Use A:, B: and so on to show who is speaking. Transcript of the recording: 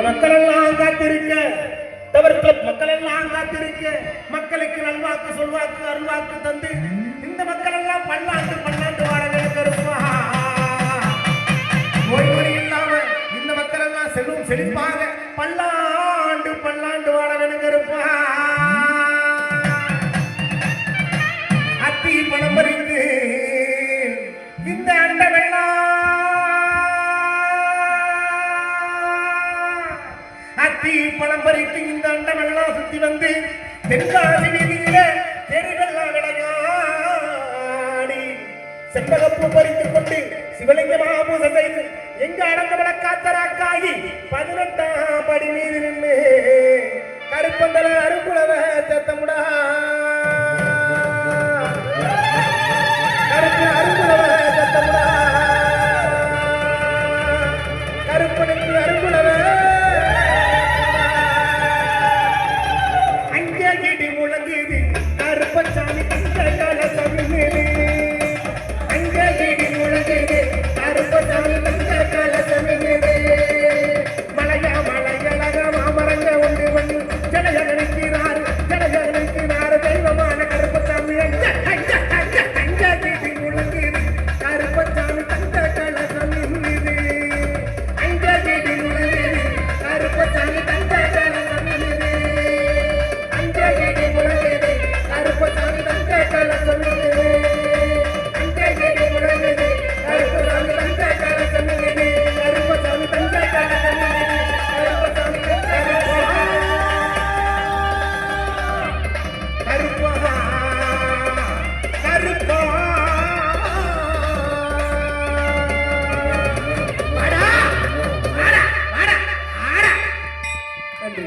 A: மக்கள் எல்லாம் காத்திருக்க தவிர்த்து மக்கள் எல்லாம் காத்திருக்க மக்களுக்கு நல்வாக்கு சொல்வாக்கு அருள்வாக்கு தந்து இந்த மக்கள் எல்லாம் பல்லாண்டு வாழவே கருப்பா நோய்மொழி இல்லாம இந்த மக்கள் எல்லாம் செல்லும் செழிப்பாக பல்லாண்டு வாழவே கருப்பா அத்தி பணம் பறிந்து இந்த அண்ட வெள்ளா அத்தி பணம் பறித்து இந்த அண்டமெல்லாம் சுத்தி வந்து தென்காசி வீதியில தெருவெல்லாம் விளையாடி செண்பகப்பூ பறித்துக் கொண்டு சிவலிங்க மகாபூசை செய்து எங்க அடங்க விளக்காத்தராக்காகி 18ஆம் படி மீது நின்று கருப்பந்தல அருகுலவ சத்தமுடா கருப்பு அருகுலவ சத்தமுடா கருப்பனுக்கு அருகுலவ கருப்பசாமி தந்த கலசமிலே அங்கேடி முழங்குது கருப்பசாமி தந்த கலசமிலே மலையழக மாமரங்க ஒன்று வந்து ஜனஜனிக்கிறார் தெய்வமான கருப்பசாமி அங்கேடி முழங்குது கருப்பசாமி தந்த கலசமிலே அங்கேடி முழங்குது கருப்பசாமி தந்த கலசமிலே அங்கேடி முழங்குது கருப்பசாமி தந்த கலசமிலே அங்கேடி முழங்குது கருப்பசாமி தந்த கலசமிலே கருப்பசாமி தந்த கலசமிலே கருப்பசாமி தந்த கருப்பா வாடா நன்றி